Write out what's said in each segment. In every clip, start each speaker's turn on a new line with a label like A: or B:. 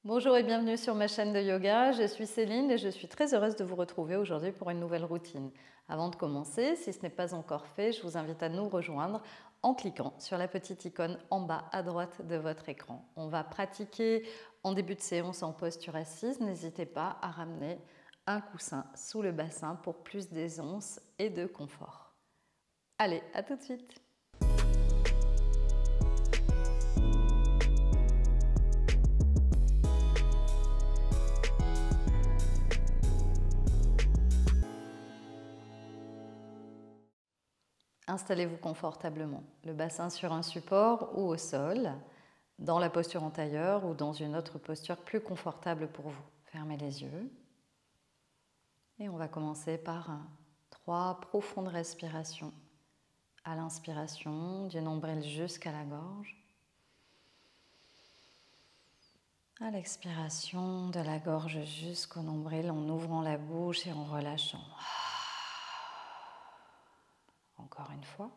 A: Bonjour et bienvenue sur ma chaîne de yoga, je suis Céline et je suis très heureuse de vous retrouver aujourd'hui pour une nouvelle routine. Avant de commencer, si ce n'est pas encore fait, je vous invite à nous rejoindre en cliquant sur la petite icône en bas à droite de votre écran. On va pratiquer en début de séance en posture assise, n'hésitez pas à ramener un coussin sous le bassin pour plus d'aisance et de confort. Allez, à tout de suite! Installez-vous confortablement, le bassin sur un support ou au sol, dans la posture en tailleur ou dans une autre posture plus confortable pour vous. Fermez les yeux et on va commencer par 3 profondes respirations. À l'inspiration, du nombril jusqu'à la gorge. À l'expiration, de la gorge jusqu'au nombril en ouvrant la bouche et en relâchant. Encore une fois.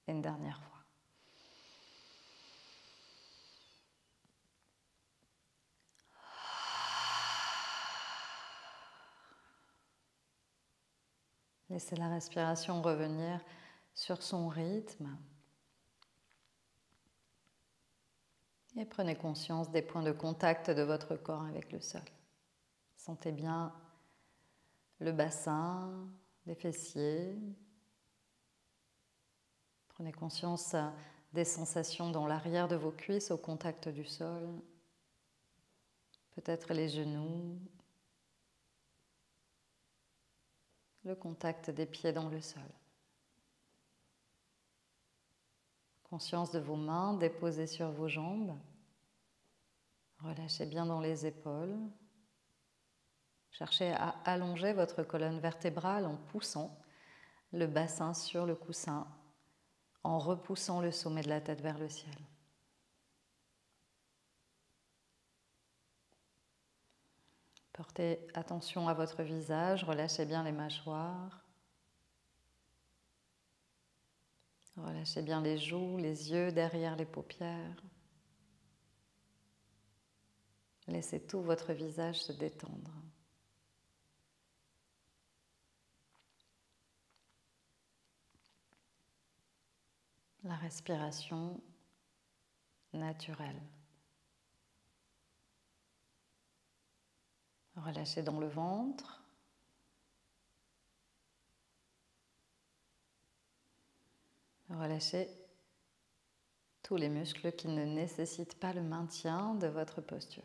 A: Et une dernière fois. Laissez la respiration revenir sur son rythme. Et prenez conscience des points de contact de votre corps avec le sol. Sentez bien le bassin, les fessiers. Prenez conscience des sensations dans l'arrière de vos cuisses au contact du sol. Peut-être les genoux. Le contact des pieds dans le sol. Conscience de vos mains déposées sur vos jambes. Relâchez bien dans les épaules. Cherchez à allonger votre colonne vertébrale en poussant le bassin sur le coussin, en repoussant le sommet de la tête vers le ciel. Portez attention à votre visage, relâchez bien les mâchoires. Relâchez bien les joues, les yeux derrière les paupières. Laissez tout votre visage se détendre. La respiration naturelle. Relâchez dans le ventre. Relâchez tous les muscles qui ne nécessitent pas le maintien de votre posture.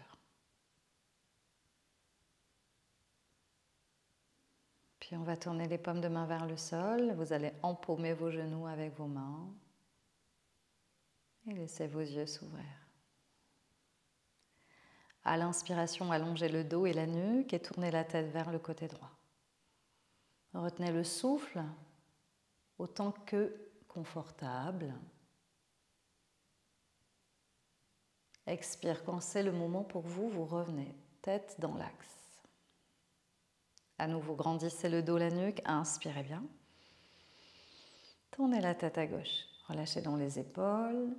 A: Puis on va tourner les paumes de main vers le sol. Vous allez empaumer vos genoux avec vos mains. Et laissez vos yeux s'ouvrir. À l'inspiration, allongez le dos et la nuque et tournez la tête vers le côté droit. Retenez le souffle autant que confortable. Expire, quand c'est le moment pour vous, vous revenez, tête dans l'axe. À nouveau, grandissez le dos, la nuque, inspirez bien. Tournez la tête à gauche, relâchez dans les épaules.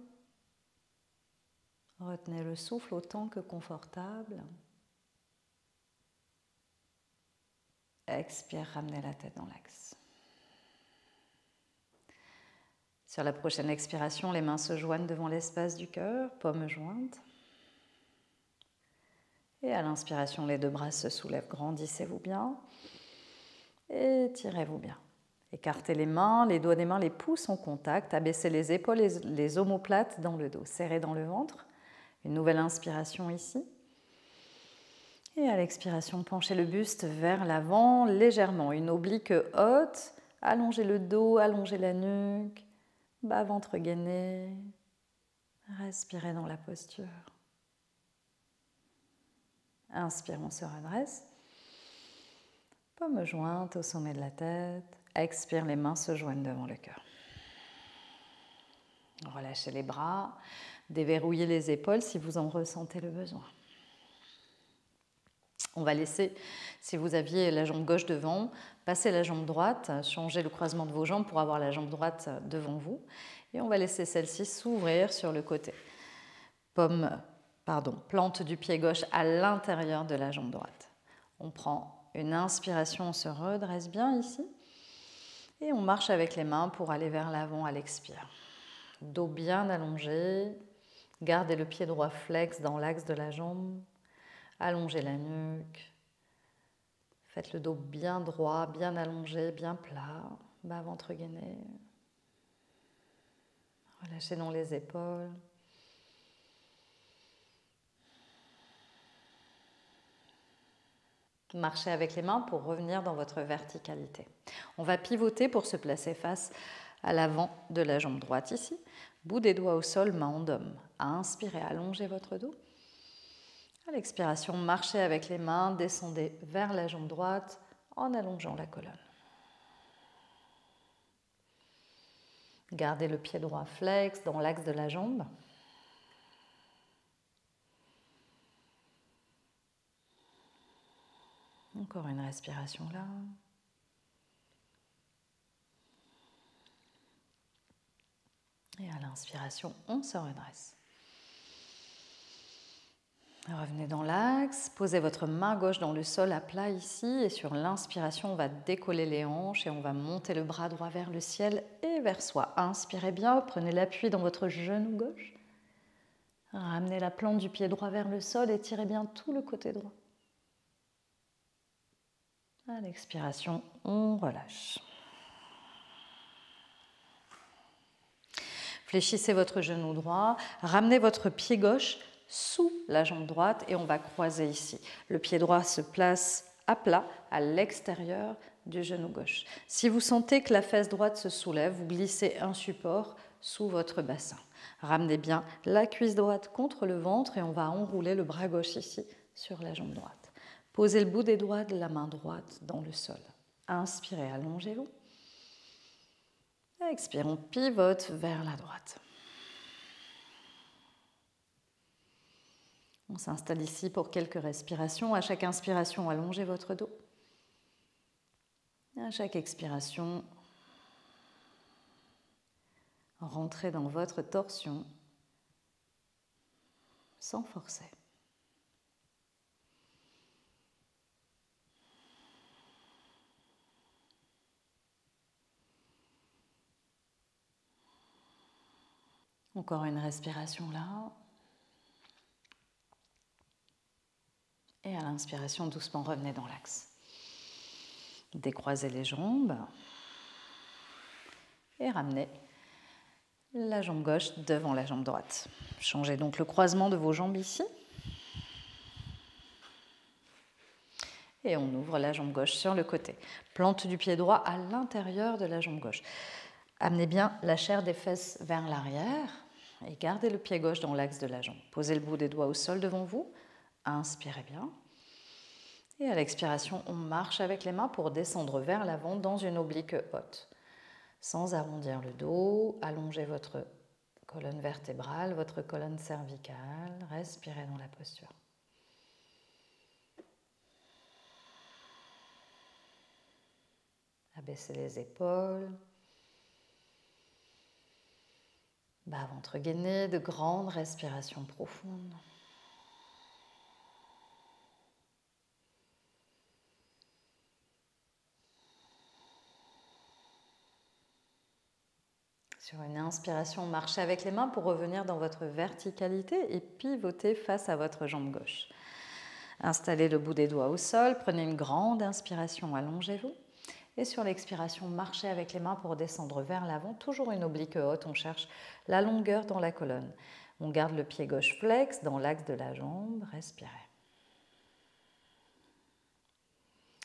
A: Retenez le souffle autant que confortable. Expire, ramenez la tête dans l'axe. Sur la prochaine expiration, les mains se joignent devant l'espace du cœur, paumes jointes. Et à l'inspiration, les deux bras se soulèvent, grandissez-vous bien. Et tirez-vous bien. Écartez les mains, les doigts des mains, les pouces en contact. Abaissez les épaules, les omoplates dans le dos. Serrez dans le ventre. Une nouvelle inspiration ici. Et à l'expiration, penchez le buste vers l'avant légèrement. Une oblique haute. Allongez le dos, allongez la nuque. Bas ventre gainé. Respirez dans la posture. Inspire, on se redresse. Paumes jointes au sommet de la tête. Expire, les mains se joignent devant le cœur. Relâchez les bras. Déverrouillez les épaules si vous en ressentez le besoin. On va laisser, si vous aviez la jambe gauche devant, passer la jambe droite, changer le croisement de vos jambes pour avoir la jambe droite devant vous. Et on va laisser celle-ci s'ouvrir sur le côté. Plante du pied gauche à l'intérieur de la jambe droite. On prend une inspiration, on se redresse bien ici. Et on marche avec les mains pour aller vers l'avant à l'expire. Dos bien allongé. Gardez le pied droit flex dans l'axe de la jambe. Allongez la nuque. Faites le dos bien droit, bien allongé, bien plat. Bas ventre gainé. Relâchez dans les épaules. Marchez avec les mains pour revenir dans votre verticalité. On va pivoter pour se placer face à l'avant de la jambe droite ici. Bout des doigts au sol, main en dôme. Inspirez, allongez votre dos. À l'expiration, marchez avec les mains, descendez vers la jambe droite en allongeant la colonne. Gardez le pied droit flex dans l'axe de la jambe. Encore une respiration là. Et à l'inspiration, on se redresse. Revenez dans l'axe, posez votre main gauche dans le sol à plat ici et sur l'inspiration, on va décoller les hanches et on va monter le bras droit vers le ciel et vers soi. Inspirez bien, prenez l'appui dans votre genou gauche. Ramenez la plante du pied droit vers le sol et tirez bien tout le côté droit. À l'expiration, on relâche. Fléchissez votre genou droit, ramenez votre pied gauche sous la jambe droite et on va croiser ici. Le pied droit se place à plat, à l'extérieur du genou gauche. Si vous sentez que la fesse droite se soulève, vous glissez un support sous votre bassin. Ramenez bien la cuisse droite contre le ventre et on va enrouler le bras gauche ici sur la jambe droite. Posez le bout des doigts de la main droite dans le sol. Inspirez, allongez-vous. Expirez, on pivote vers la droite. On s'installe ici pour quelques respirations. À chaque inspiration, allongez votre dos. À chaque expiration, rentrez dans votre torsion sans forcer. Encore une respiration là. Et à l'inspiration, doucement, revenez dans l'axe. Décroisez les jambes. Et ramenez la jambe gauche devant la jambe droite. Changez donc le croisement de vos jambes ici. Et on ouvre la jambe gauche sur le côté. Plante du pied droit à l'intérieur de la jambe gauche. Amenez bien la chair des fesses vers l'arrière et gardez le pied gauche dans l'axe de la jambe. Posez le bout des doigts au sol devant vous. Inspirez bien. Et à l'expiration, on marche avec les mains pour descendre vers l'avant dans une oblique haute. Sans arrondir le dos, allongez votre colonne vertébrale, votre colonne cervicale. Respirez dans la posture. Abaissez les épaules. Bas ventre gainé, de grandes respirations profondes. Sur une inspiration, marchez avec les mains pour revenir dans votre verticalité et pivoter face à votre jambe gauche. Installez le bout des doigts au sol, prenez une grande inspiration, allongez-vous. Et sur l'expiration, marchez avec les mains pour descendre vers l'avant, toujours une oblique haute, on cherche la longueur dans la colonne. On garde le pied gauche flex dans l'axe de la jambe, respirez.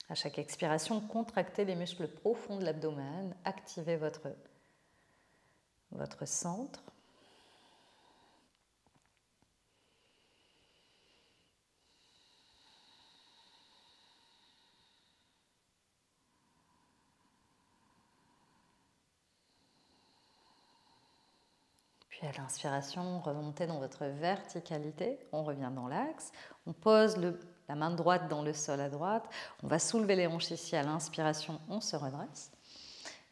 A: À chaque expiration, contractez les muscles profonds de l'abdomen, activez votre centre. Puis à l'inspiration, remontez dans votre verticalité, on revient dans l'axe, on pose la main droite dans le sol à droite. On va soulever les hanches ici à l'inspiration, on se redresse.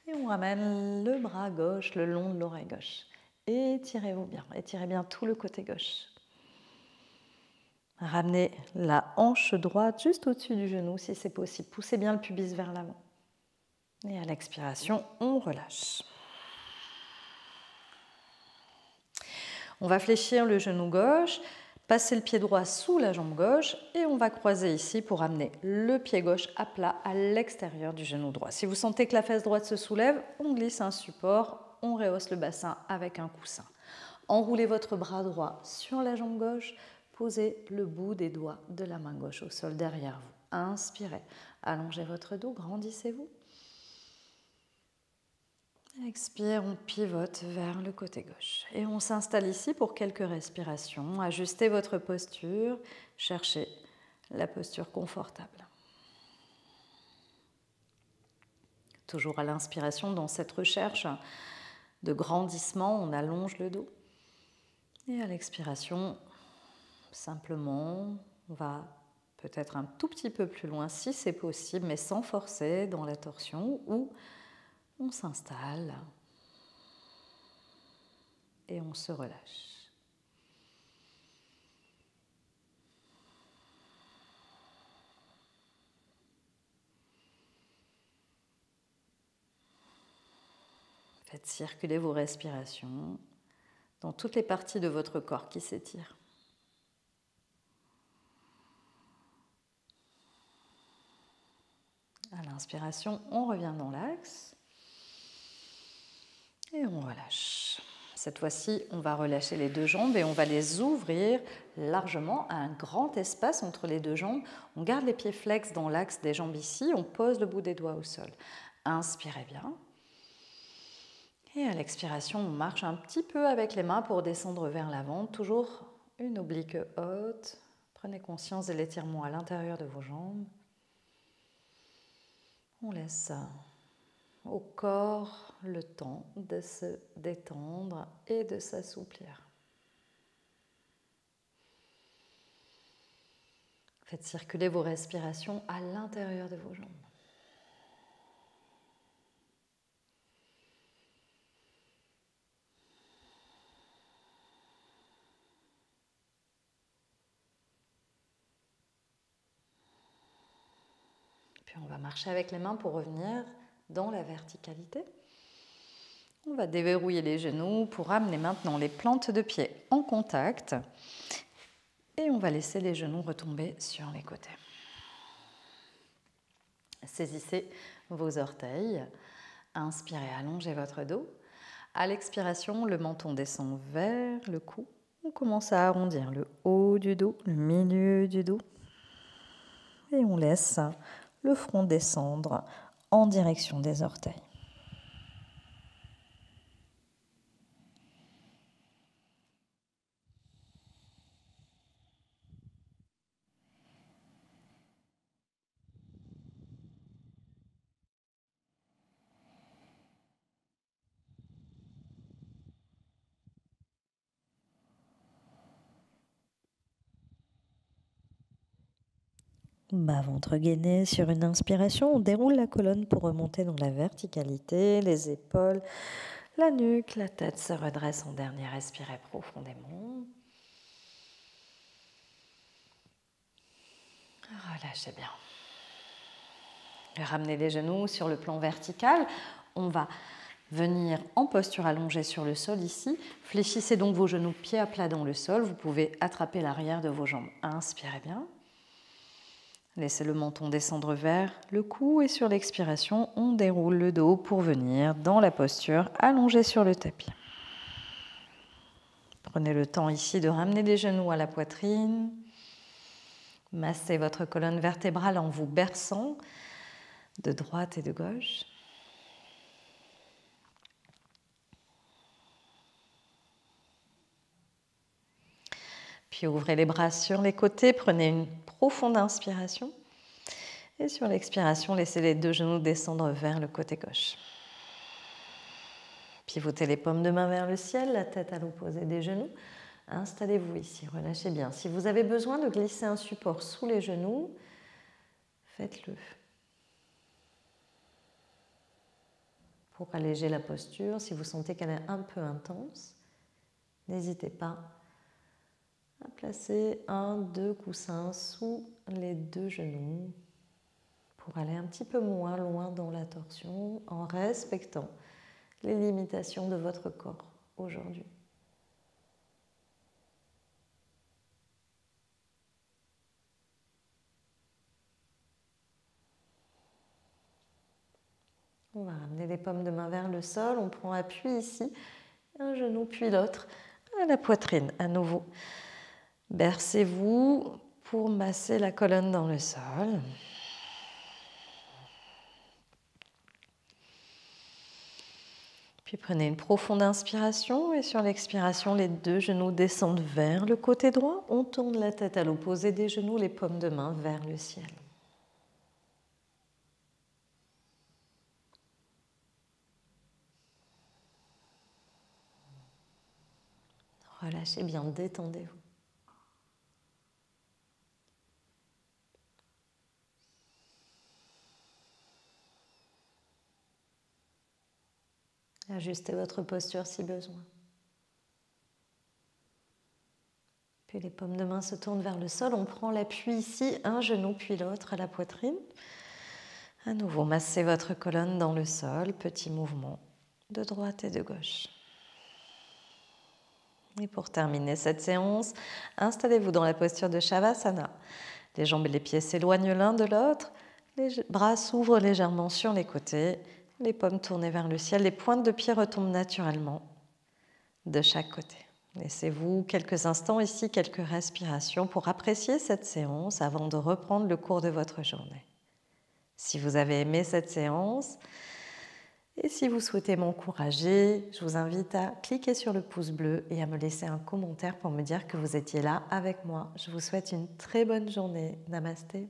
A: Et on ramène le bras gauche le long de l'oreille gauche. Étirez-vous bien, étirez bien tout le côté gauche. Ramenez la hanche droite juste au-dessus du genou si c'est possible. Poussez bien le pubis vers l'avant. Et à l'expiration, on relâche. On va fléchir le genou gauche, passer le pied droit sous la jambe gauche et on va croiser ici pour amener le pied gauche à plat à l'extérieur du genou droit. Si vous sentez que la fesse droite se soulève, on glisse un support, on rehausse le bassin avec un coussin. Enroulez votre bras droit sur la jambe gauche, posez le bout des doigts de la main gauche au sol derrière vous. Inspirez, allongez votre dos, grandissez-vous. Expire, on pivote vers le côté gauche. Et on s'installe ici pour quelques respirations. Ajustez votre posture, cherchez la posture confortable. Toujours à l'inspiration, dans cette recherche de grandissement, on allonge le dos. Et à l'expiration, simplement, on va peut-être un tout petit peu plus loin si c'est possible, mais sans forcer dans la torsion, ou on s'installe et on se relâche. Faites circuler vos respirations dans toutes les parties de votre corps qui s'étirent. À l'inspiration, on revient dans l'axe et on relâche. Cette fois-ci, on va relâcher les deux jambes et on va les ouvrir largement à un grand espace entre les deux jambes. On garde les pieds flex dans l'axe des jambes ici, on pose le bout des doigts au sol. Inspirez bien. Et à l'expiration, on marche un petit peu avec les mains pour descendre vers l'avant. Toujours une oblique haute. Prenez conscience de l'étirement à l'intérieur de vos jambes. On laisse au corps le temps de se détendre et de s'assouplir. Faites circuler vos respirations à l'intérieur de vos jambes. Puis on va marcher avec les mains pour revenir dans la verticalité. On va déverrouiller les genoux pour amener maintenant les plantes de pied en contact. Et on va laisser les genoux retomber sur les côtés. Saisissez vos orteils. Inspirez, allongez votre dos. À l'expiration, le menton descend vers le cou. On commence à arrondir le haut du dos, le milieu du dos. Et on laisse le front descendre en direction des orteils. Bas ventre gainé sur une inspiration, on déroule la colonne pour remonter dans la verticalité, les épaules, la nuque, la tête se redresse en dernier, respirez profondément. Relâchez bien. Ramenez les genoux sur le plan vertical. On va venir en posture allongée sur le sol ici. Fléchissez donc vos genoux pieds à plat dans le sol. Vous pouvez attraper l'arrière de vos jambes. Inspirez bien. Laissez le menton descendre vers le cou et sur l'expiration, on déroule le dos pour venir dans la posture allongée sur le tapis. Prenez le temps ici de ramener les genoux à la poitrine. Massez votre colonne vertébrale en vous berçant de droite et de gauche. Puis ouvrez les bras sur les côtés, prenez une profonde inspiration. Et sur l'expiration, laissez les deux genoux descendre vers le côté gauche. Pivotez les paumes de main vers le ciel, la tête à l'opposé des genoux.
B: Installez-vous ici, relâchez bien. Si vous avez besoin de glisser un support sous les genoux, faites-le. Pour alléger la posture, si vous sentez qu'elle est un peu intense, n'hésitez pas à placer 1-2 coussins sous les 2 genoux pour aller un petit peu moins loin dans la torsion en respectant les limitations de votre corps aujourd'hui. On va ramener les paumes de main vers le sol, on prend appui ici, un genou puis l'autre à la poitrine à nouveau. Bercez-vous pour masser la colonne dans le sol. Puis prenez une profonde inspiration et sur l'expiration, les 2 genoux descendent vers le côté droit. On tourne la tête à l'opposé des genoux, les paumes de main vers le ciel. Relâchez bien, détendez-vous. Ajustez votre posture si besoin. Puis les paumes de main se tournent vers le sol. On prend l'appui ici, un genou puis l'autre à la poitrine. À nouveau, massez votre colonne dans le sol. Petit mouvement de droite et de gauche. Et pour terminer cette séance, installez-vous dans la posture de Shavasana. Les jambes et les pieds s'éloignent l'un de l'autre. Les bras s'ouvrent légèrement sur les côtés. Les paumes tournées vers le ciel. Les pointes de pied retombent naturellement de chaque côté. Laissez-vous quelques instants ici, quelques respirations pour apprécier cette séance avant de reprendre le cours de votre journée. Si vous avez aimé cette séance et si vous souhaitez m'encourager, je vous invite à cliquer sur le pouce bleu et à me laisser un commentaire pour me dire que vous étiez là avec moi. Je vous souhaite une très bonne journée. Namasté.